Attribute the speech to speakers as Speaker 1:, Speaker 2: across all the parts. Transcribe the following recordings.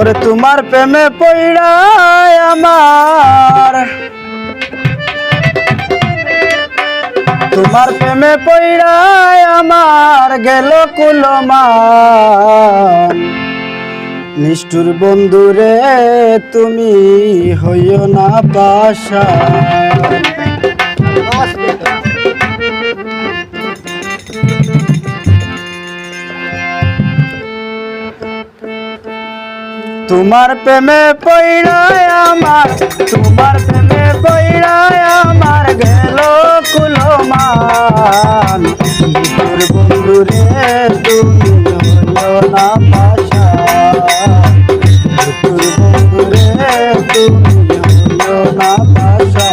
Speaker 1: ওরে তোমার প্রেমে পইড়া আমার, তোমার প্রেমে পইড়া আমার গেল কুলমান। নিষ্ঠুর বন্ধুরে তুমি হইও না পাশা। তোমার প্রেমে পইড়া আমার, তোমার প্রেমে পইড়া আমার গেল কুলমান। নিষ্ঠুর বন্ধুরে তুমি হইও না পাশা। নিষ্ঠুর বন্ধুরে তুমি হইও না পাশা।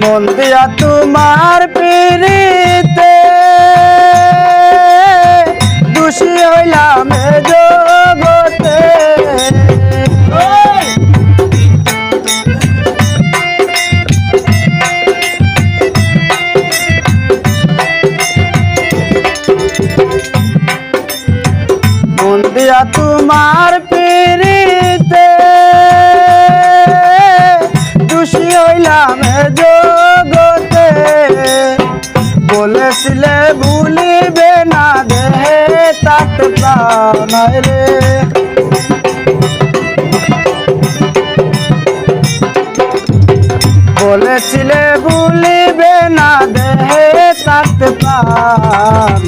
Speaker 1: মন দিয়া তোমার পিরিতে দোষী হইলাম এ জগতে। মন দিয়া তোমার পিরিতে দোষী হইলাম এ জগতে। বলেছিলে ভুলিবে না দেহে তাতে প্রাণ রে। বলেছিলে ভুলিবে না দেহে তাতে প্রাণ।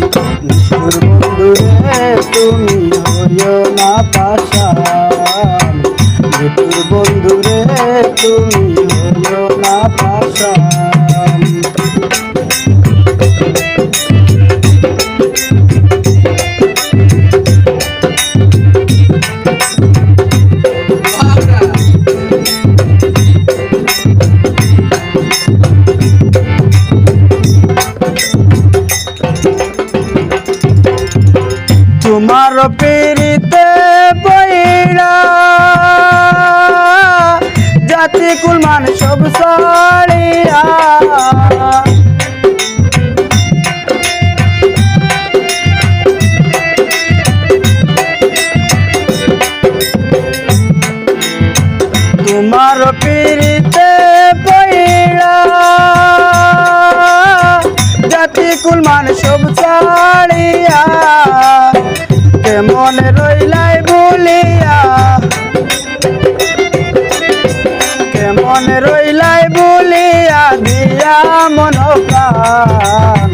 Speaker 1: নিষ্ঠুর বন্ধুরে তুমি হইও না পাশান। নিষ্ঠুর বন্ধুরে তুমি হইও না পাশান। তোমার পিরিতে পইড়া জাতি কুলমান সব ছাড়িয়া। তোমার পিরিতে পইড়া জাতি কুলমান সব ছাড়িয়া। কেমন রইলাই বলিয়া, কেমন রইলাই বলিয়া দিয়া মন প্রাণ।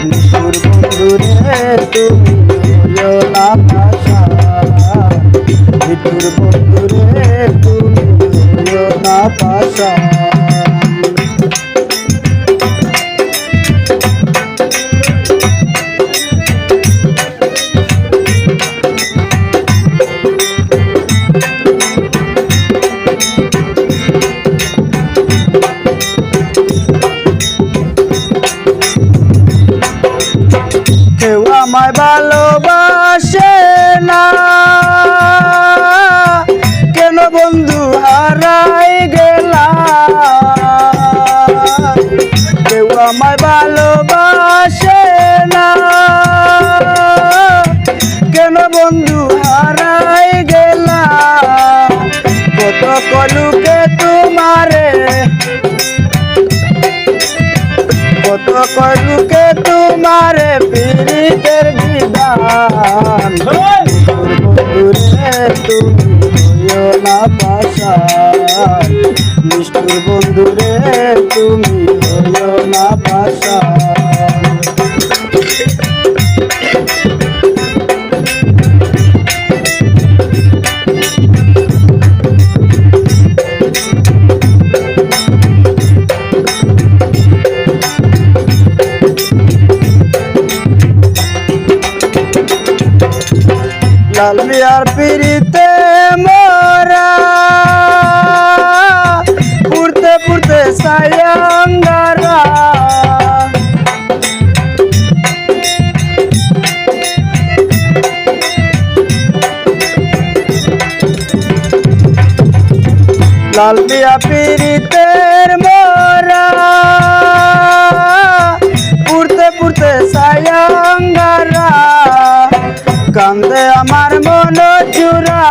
Speaker 1: নিষ্ঠুর বন্ধুরে তুমি হইও না পাশান। নিষ্ঠুর বন্ধুরে তুমি হইও না পাশান। কেউ আমায় ভালোবাসে না, কেন বন্ধু হারাই গেলা। কেউ আমায় ভালোবাসে না, কেন বন্ধু হারাই গেলা। কত কলুকে তোমারে, কত কলুকে তোমারে পীড়িতের বিধান। বন্ধুরে তুমি হইও না পাশান। নিষ্ঠুর বন্ধুরে তুমি হইও না পাশান। লাল মিয়ার পিরিতে মোরা পুরতে পুরতে সায়ঙ্গারা। কালবিয়া পীড়িতের মোরা পুড়তে পুড়তে সায়ঙ্গারা কান্দে আমার মন চূড়া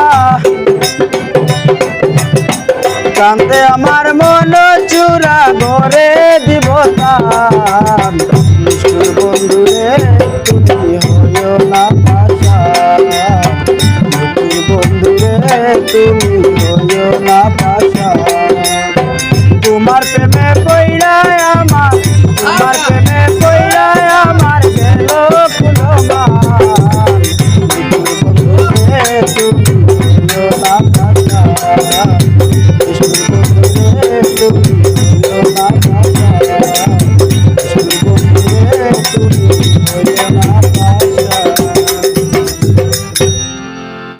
Speaker 1: কান্দে আমার মন চূড়া ঘরে দিব তান নিষ্ঠুর বন্ধুরে তুমি হইও না পাশান নিষ্ঠুর বন্ধুরে তুমি হইও না পাশান তোমার প্রেমে পইড়া আমার তোমার